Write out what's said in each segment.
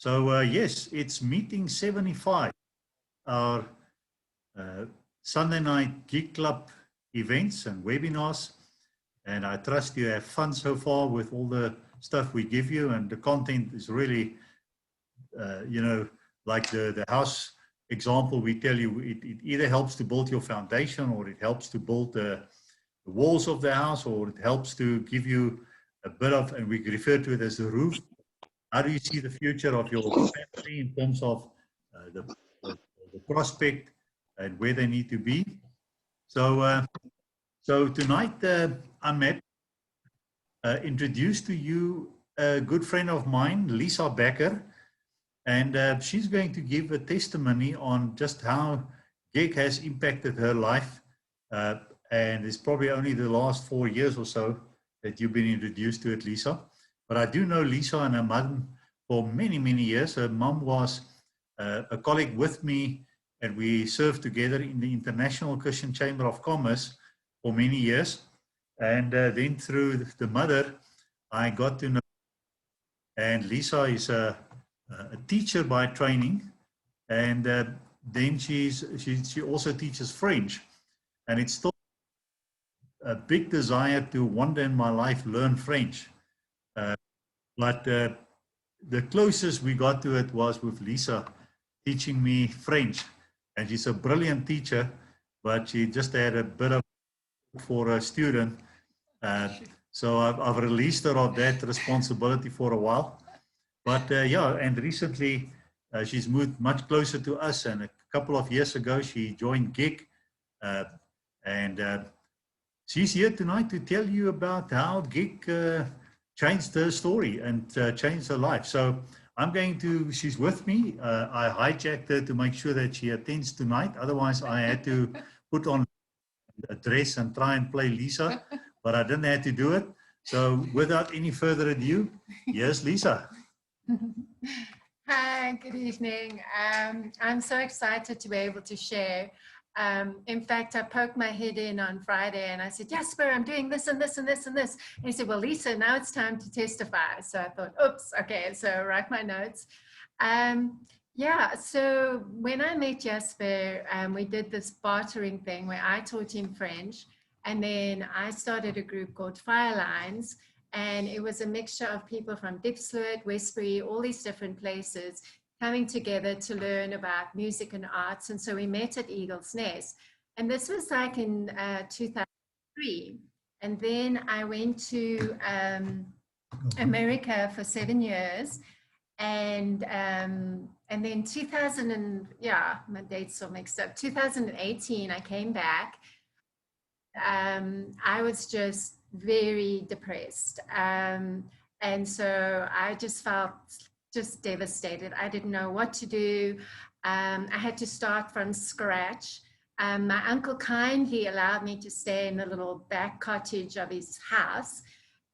So yes, it's meeting 75, our Sunday night Geek Club events and webinars. And I trust you have fun so far with all the stuff we give you, and the content is really, you know, like the house example we tell you, it either helps to build your foundation, or it helps to build the walls of the house, or it helps to give you a bit of, and we refer to it as the roof. How do you see the future of your family in terms of the prospect and where they need to be? So, so tonight I'm happy to introduce to you a good friend of mine, Lisa Becker, and she's going to give a testimony on just how GEEK has impacted her life. And it's probably only the last 4 years or so that you've been introduced to it, Lisa. But I do know Lisa and her mum for many, many years. Her mum was a colleague with me, and we served together in the International Christian Chamber of Commerce for many years. And then through the mother, I got to know, and Lisa is a teacher by training, and then she also teaches French, and it's still a big desire to one day in my life learn French. But the closest we got to it was with Lisa teaching me French, and she's a brilliant teacher, but she just had a bit of for a student. So I've released her of that responsibility for a while. But yeah, and recently she's moved much closer to us, and a couple of years ago she joined GEEK, and she's here tonight to tell you about how GEEK changed her story and changed her life. So I'm going to, she's with me. I hijacked her to make sure that she attends tonight. Otherwise I had to put on a dress and try and play Lisa, but I didn't have to do it. So without any further ado, here's Lisa. Hi, good evening. I'm so excited to be able to share. In fact, I poked my head in on Friday and I said, Jasper, I'm doing this and this and this and this. And he said, well, Lisa, now it's time to testify. So I thought, oops, okay, so write my notes. Yeah, so when I met Jasper, we did this bartering thing where I taught him French, and then I started a group called Firelines, and it was a mixture of people from Diepsloot, Westbury, all these different places coming together to learn about music and arts. And so we met at Eagle's Nest, and this was like in 2003. And then I went to America for 7 years. And then 2000 and yeah, my dates are mixed up. 2018, I came back. I was just very depressed, and so I just felt just devastated. I didn't know what to do. I had to start from scratch. My uncle kindly allowed me to stay in the little back cottage of his house.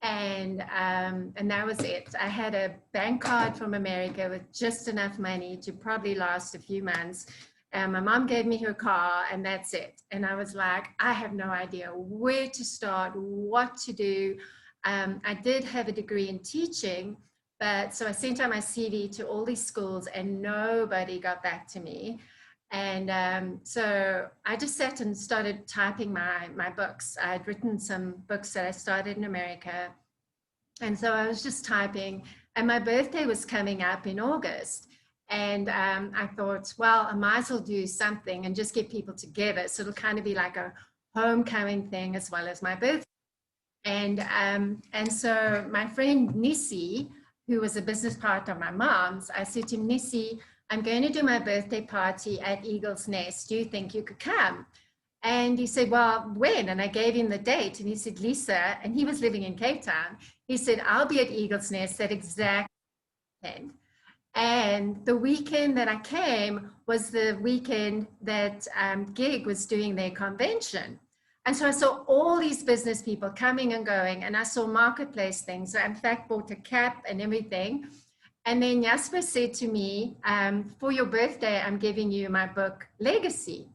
And that was it. I had a bank card from America with just enough money to probably last a few months. And my mom gave me her car, and that's it. And I was like, I have no idea where to start, what to do. I did have a degree in teaching, but so I sent out my CV to all these schools and nobody got back to me. And so I just sat and started typing my books. I had written some books that I started in America. And so I was just typing, and my birthday was coming up in August. And I thought, well, I might as well do something and just get people together. So it'll kind of be like a homecoming thing as well as my birthday. And so my friend Nissi, who was a business partner of my mom's, I said to him, Nissi, I'm going to do my birthday party at Eagle's Nest. Do you think you could come? And he said, well, when? And I gave him the date. And he said, Lisa, and he was living in Cape Town. He said, I'll be at Eagle's Nest that exact weekend. And the weekend that I came was the weekend that GEEK was doing their convention. And so I saw all these business people coming and going, and I saw marketplace things. So I, in fact, bought a cap and everything. And then Jasper said to me, for your birthday, I'm giving you my book, Legacy.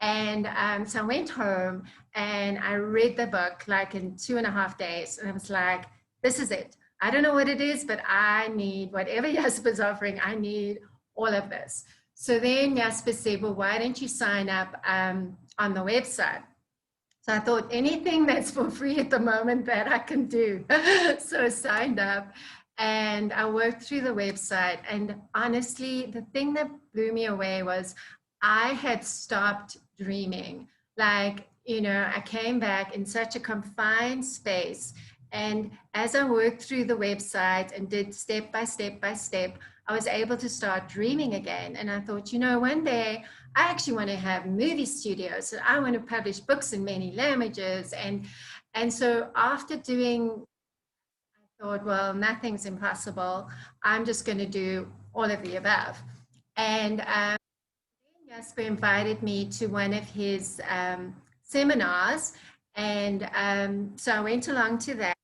And so I went home and I read the book like in 2.5 days. And I was like, this is it. I don't know what it is, but I need whatever Jasper's offering. I need all of this. So then Jasper said, well, why don't you sign up on the website? So I thought anything that's for free at the moment that I can do. So I signed up and I worked through the website. And honestly, the thing that blew me away was I had stopped dreaming. Like, you know, I came back in such a confined space. And as I worked through the website and did step by step by step, I was able to start dreaming again. And I thought, you know, one day I actually want to have movie studios. And I want to publish books in many languages. And so after doing, I thought, well, nothing's impossible. I'm just going to do all of the above. And Jasper invited me to one of his seminars. And so I went along to that.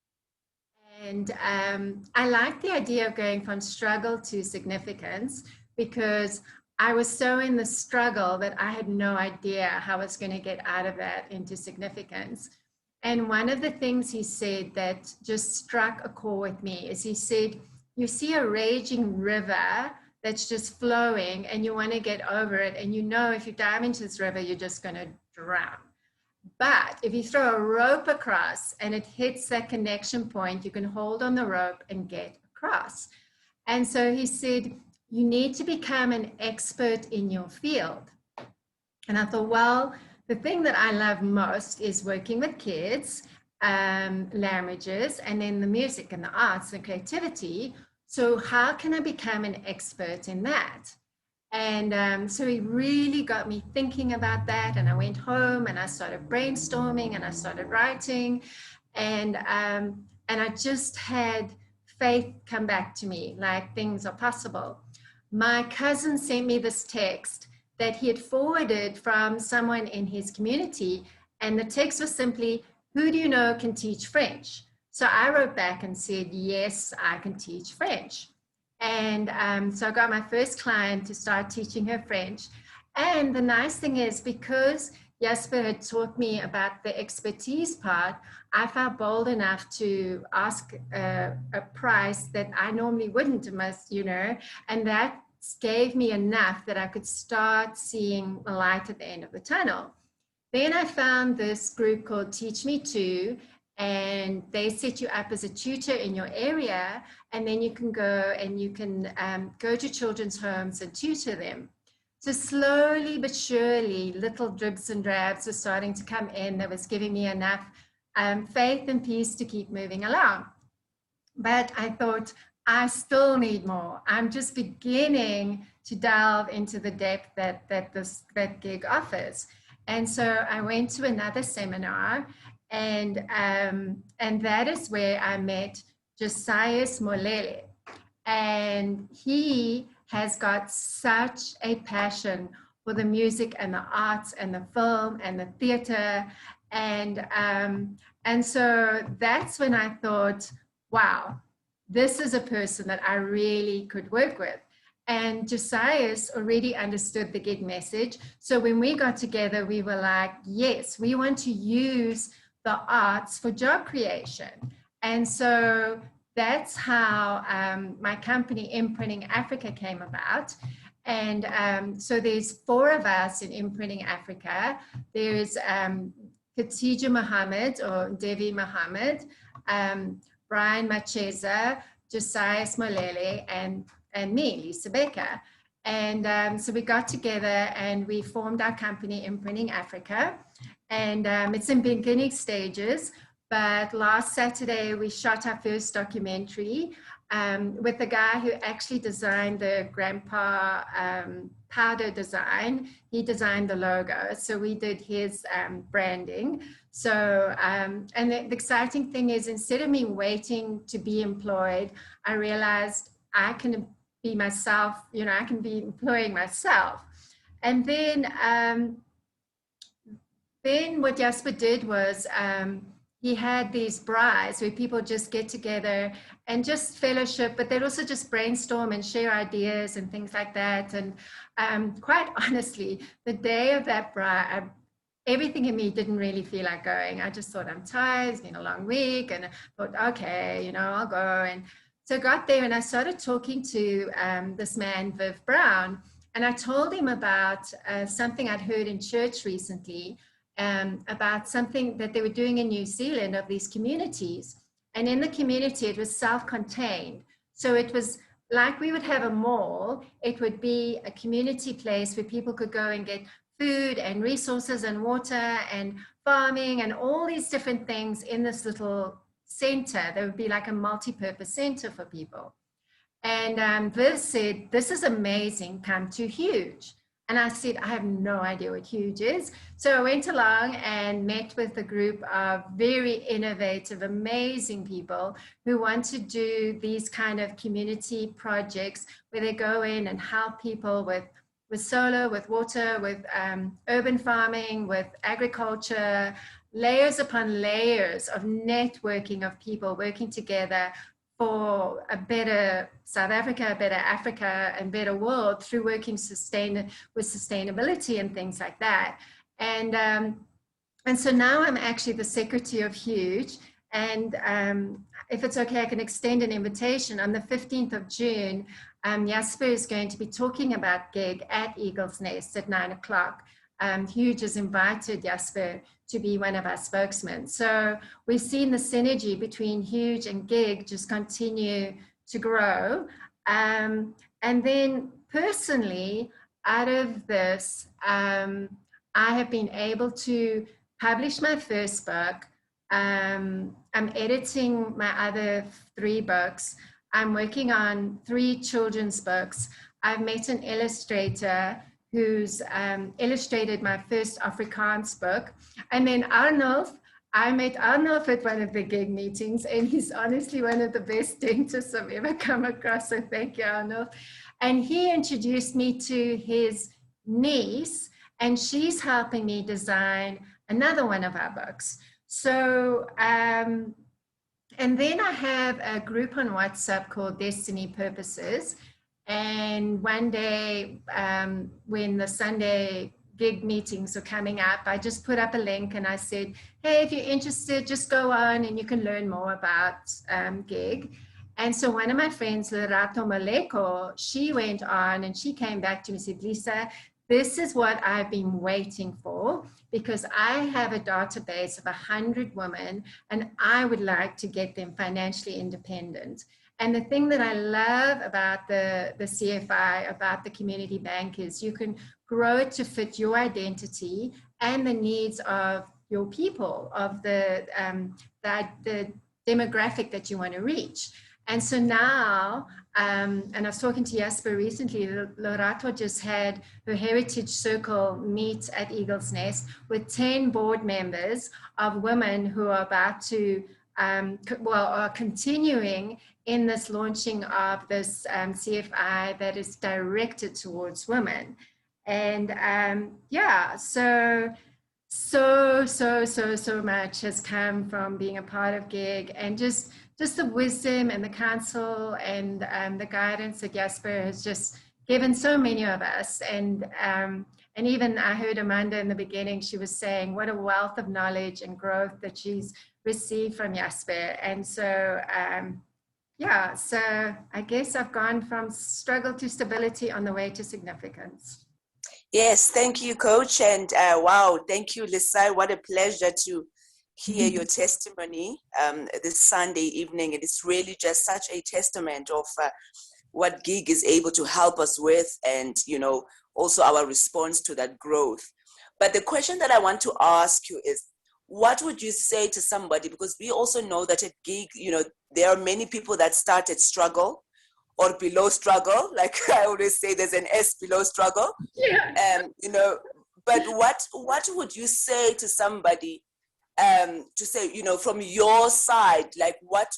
And I like the idea of going from struggle to significance because I was so in the struggle that I had no idea how I was going to get out of that into significance. And one of the things he said that just struck a chord with me is he said, you see a raging river that's just flowing and you want to get over it. And you know, if you dive into this river, you're just going to drown. But if you throw a rope across and it hits that connection point, you can hold on the rope and get across. And so he said, you need to become an expert in your field. And I thought, well, the thing that I love most is working with kids, languages, and then the music and the arts and creativity. So how can I become an expert in that? And so he really got me thinking about that. And I went home and I started brainstorming and I started writing. And I just had faith come back to me, like things are possible. My cousin sent me this text that he had forwarded from someone in his community. And the text was simply, who do you know can teach French? So I wrote back and said, yes, I can teach French. And so I got my first client to start teaching her French. And the nice thing is, because Jasper had taught me about the expertise part, I felt bold enough to ask a price that I normally wouldn't, you know, and that gave me enough that I could start seeing a light at the end of the tunnel. Then I found this group called Teach Me Too, and they set you up as a tutor in your area, and then you can go and you can go to children's homes and tutor them. So slowly but surely, little dribs and drabs were starting to come in that was giving me enough faith and peace to keep moving along. But I thought, I still need more. I'm just beginning to delve into the depth that GEEK offers. And so I went to another seminar, and that is where I met Josias Molele. And he has got such a passion for the music and the arts and the film and the theater. And so that's when I thought, wow, this is a person that I really could work with. And Josias already understood the GEEK message. So when we got together, we were like, yes, we want to use the arts for job creation. And so that's how my company Imprinting Africa came about. And so there's 4 of us in Imprinting Africa. There's Khatija Mohammed or Devi Mohammed, Brian Macheza, Josias Molele, and me, Lisa Becker. And so we got together and we formed our company Imprinting Africa. And it's in beginning stages, but last Saturday we shot our first documentary with the guy who actually designed the grandpa powder design. He designed the logo, so we did his branding. So, and the exciting thing is, instead of me waiting to be employed, I realized I can be myself, you know, I can be employing myself. And then what Jasper did was he had these braais where people just get together and just fellowship, but they'd also just brainstorm and share ideas and things like that. And quite honestly, the day of that braai, everything in me didn't really feel like going. I just thought, I'm tired, it's been a long week, and I thought, okay, you know, I'll go. And so I got there and I started talking to this man, Viv Brown, and I told him about something I'd heard in church recently, about something that they were doing in New Zealand of these communities. And in the community, it was self-contained. So it was like we would have a mall, it would be a community place where people could go and get food and resources and water and farming and all these different things in this little center. There would be like a multi-purpose center for people. And Viv said, this is amazing, come to Huge. And I said, I have no idea what Huge is. So I went along and met with a group of very innovative, amazing people who want to do these kind of community projects where they go in and help people with solar, with water, with urban farming, with agriculture, layers upon layers of networking of people working together for a better South Africa, a better Africa, and better world through working with sustainability and things like that. And so now I'm actually the secretary of Huge. And if it's okay, I can extend an invitation. On the 15th of June, Jasper is going to be talking about GEEK at Eagle's Nest at 9 o'clock. Huge has invited Jasper to be one of our spokesmen. So we've seen the synergy between Huge and GEEK just continue to grow. And then personally, out of this, I have been able to publish my first book. I'm editing my other 3 books. I'm working on 3 children's books. I've met an illustrator who's illustrated my first Afrikaans book. And then Arnulf, I met Arnulf at one of the GEEK meetings, and he's honestly one of the best dentists I've ever come across, so thank you, Arnulf. And he introduced me to his niece, and she's helping me design another one of our books. So, and then I have a group on WhatsApp called Destiny Purposes. And one day when the Sunday GEEK meetings are coming up, I just put up a link and I said, hey, if you're interested, just go on and you can learn more about GEEK. And so one of my friends, Lerato Maleko, she went on and she came back to me and said, Lisa, this is what I've been waiting for, because I have a database of 100 women and I would like to get them financially independent. And the thing that I love about the CFI, about the community bank, is you can grow it to fit your identity and the needs of your people, of the demographic that you want to reach. And so now, and I was talking to Jasper recently, Lorato just had her Heritage Circle meet at Eagle's Nest with 10 board members of women who are about to, are continuing in this launching of this CFI that is directed towards women. And yeah, so much has come from being a part of GEEK, and just the wisdom and the counsel and the guidance that Jasper has just given so many of us. And even I heard Amanda in the beginning, she was saying what a wealth of knowledge and growth that she's received from Jasper. And so, yeah, so I guess I've gone from struggle to stability on the way to significance. Yes, thank you, Coach. And wow, thank you, Lisa. What a pleasure to hear your testimony this Sunday evening. It is really just such a testament of what GEEK is able to help us with, and, you know, also our response to that growth. But the question that I want to ask you is, what would you say to somebody, because we also know that at GEEK, you know, there are many people that start at struggle or below struggle. Like I always say, there's an S below struggle. Yeah. You know, but what would you say to somebody to say, you know, from your side, like what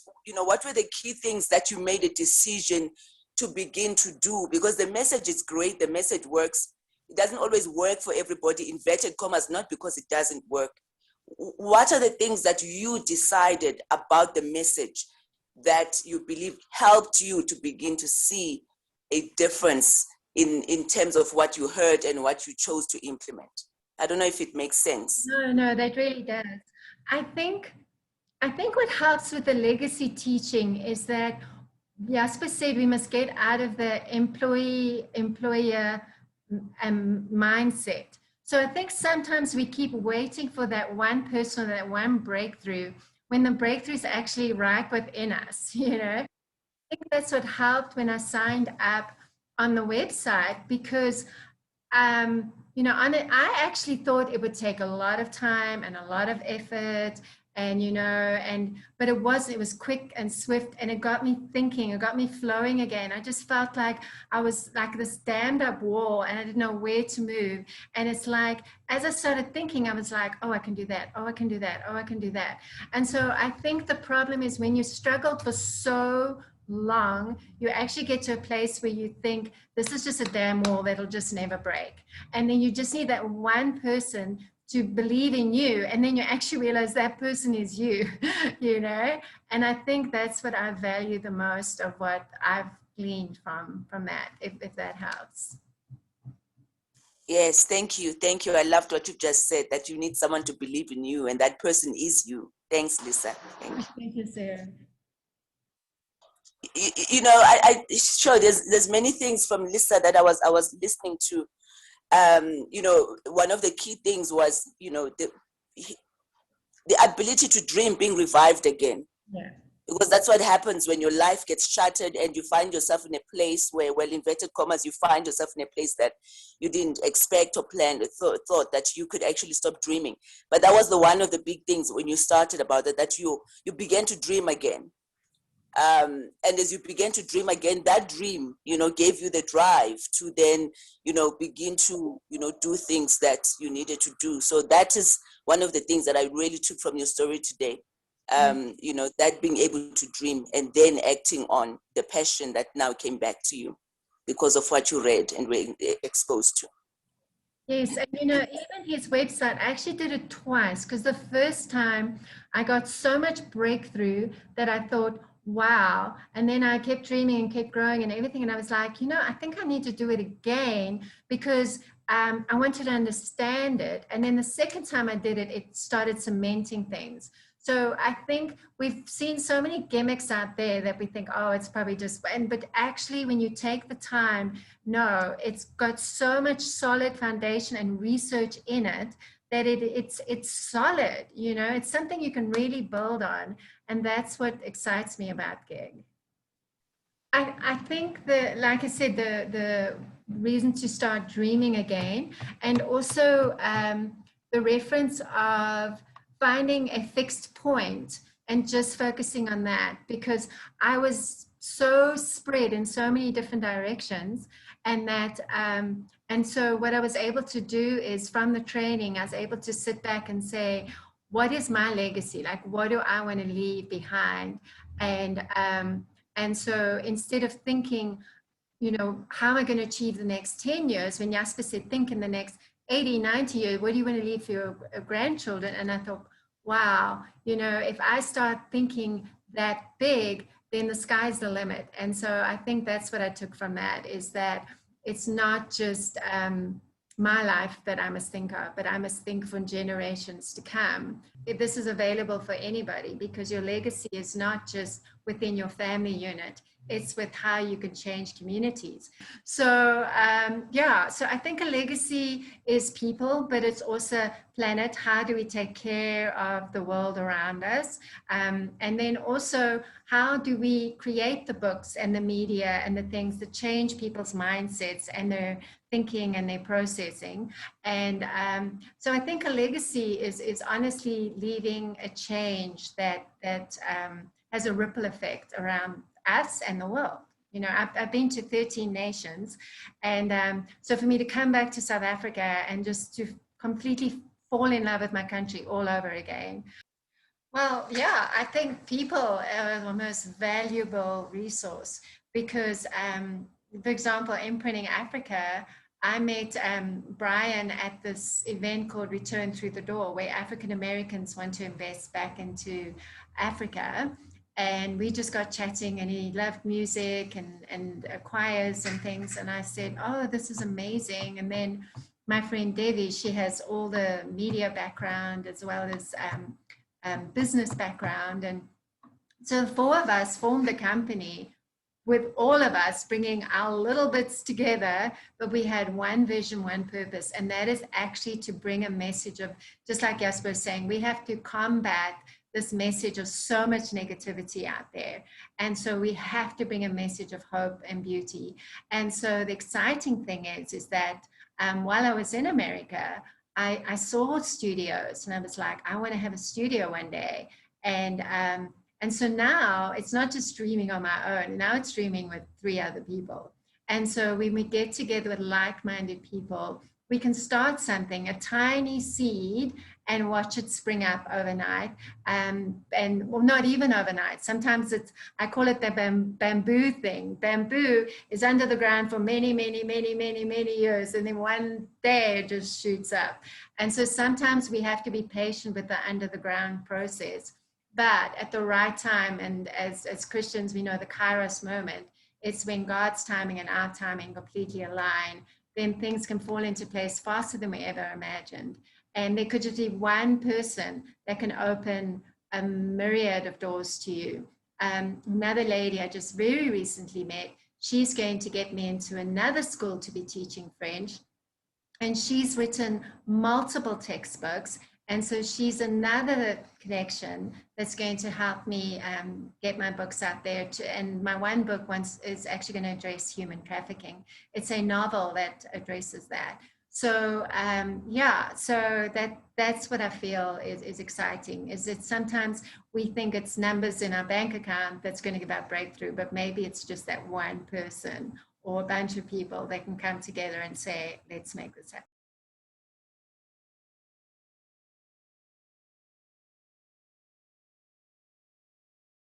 were the key things that you made a decision to begin to do? Because the message is great, the message works. It doesn't always work for everybody, inverted commas, not because it doesn't work. What are the things that you decided about the message that you believe helped you to begin to see a difference in terms of what you heard and what you chose to implement? I don't know if it makes sense. No, that really does. I think what helps with the legacy teaching is that Jasper said we must get out of the employer mindset. So I think sometimes we keep waiting for that one person, that one breakthrough, when the breakthrough is actually right within us, you know. I think that's what helped when I signed up on the website, because you know, on it, I actually thought it would take a lot of time and a lot of effort, and you know, but it wasn't. It was quick and swift, and it got me thinking. It got me flowing again. I just felt like I was like this dammed up wall, and I didn't know where to move. And it's like, as I started thinking, I was like, oh, I can do that. Oh, I can do that. Oh, I can do that. And so I think the problem is when you struggle for so long, you actually get to a place where you think this is just a damn wall that'll just never break. And then you just need that one person to believe in you, and then you actually realize that person is you, you know. And I think that's what I value the most of what I've gleaned from that, if that helps. Yes, thank you. Thank you. I loved what you just said, that you need someone to believe in you, and that person is you. Thanks, Lisa. Thank you. Thank you, Sarah. You know, I sure there's many things from Lisa that I was listening to. You know, one of the key things was, you know, the ability to dream being revived again. Yeah. Because that's what happens when your life gets shattered and you find yourself in a place where, well, inverted commas, you find yourself in a place that you didn't expect or plan or thought that you could actually stop dreaming. But that was one of the big things when you started about it, that you began to dream again. And as you began to dream again, that dream, you know, gave you the drive to then, you know, begin to, you know, do things that you needed to do. So that is one of the things that I really took from your story today. You know, that being able to dream and then acting on the passion that now came back to you because of what you read and were exposed to. Yes, and you know, even his website, I actually did it twice, because the first time I got so much breakthrough that I thought, wow. And then I kept dreaming and kept growing and everything. And I was like, you know, I think I need to do it again, because I wanted to understand it. And then the second time I did it, it started cementing things. So I think we've seen so many gimmicks out there that we think, oh, it's probably just, but actually when you take the time, no, it's got so much solid foundation and research in it that it's solid, you know, it's something you can really build on. And that's what excites me about GEEK. I think like I said, the reason to start dreaming again, and also the reference of finding a fixed point and just focusing on that, because I was so spread in so many different directions, and that and so what I was able to do is, from the training, I was able to sit back and say, what is my legacy? Like, what do I want to leave behind? And so instead of thinking, you know, how am I going to achieve the next 10 years? When Jasper said, think in the next 80, 90 years, what do you want to leave for your grandchildren? And I thought, wow, you know, if I start thinking that big, then the sky's the limit. And so I think that's what I took from that, is that it's not just my life that I must think of, but I must think for generations to come. This is available for anybody, because your legacy is not just within your family unit. It's with how you can change communities. So yeah, so I think a legacy is people, but it's also planet. How do we take care of the world around us? And then also, how do we create the books and the media and the things that change people's mindsets and their thinking and their processing? And so I think a legacy is honestly leaving a change that has a ripple effect around us and the world. You know, I've been to 13 nations, and so for me to come back to South Africa and just to completely fall in love with my country all over again. Well, yeah, I think people are the most valuable resource, because, for example, Imprinting Africa, I met Brian at this event called Return Through the Door, where African Americans want to invest back into Africa. And we just got chatting, and he loved music and choirs and things. And I said, oh, this is amazing. And then my friend Devi, she has all the media background as well as business background. And so the four of us formed a company with all of us bringing our little bits together, but we had one vision, one purpose, and that is actually to bring a message of, just like Jasper was saying, we have to combat this message of so much negativity out there. And so we have to bring a message of hope and beauty. And so the exciting thing is that while I was in America, I saw studios and I was like, I want to have a studio one day. And so now it's not just streaming on my own. Now it's streaming with 3 other people. And so when we get together with like-minded people, we can start something, a tiny seed, and watch it spring up overnight. And well, not even overnight. Sometimes I call it the bamboo thing. Bamboo is under the ground for many, many, many, many, many years. And then one day it just shoots up. And so sometimes we have to be patient with the under the ground process. But at the right time, and as Christians, we know the Kairos moment, it's when God's timing and our timing completely align, then things can fall into place faster than we ever imagined. And there could just be one person that can open a myriad of doors to you. Another lady I just very recently met, she's going to get me into another school to be teaching French. And she's written multiple textbooks. And so she's another connection that's going to help me get my books out there. And my one book is actually going to address human trafficking. It's a novel that addresses that. So yeah, so that's what I feel is exciting, is that sometimes we think it's numbers in our bank account that's going to give our breakthrough, but maybe it's just that one person or a bunch of people that can come together and say, let's make this happen.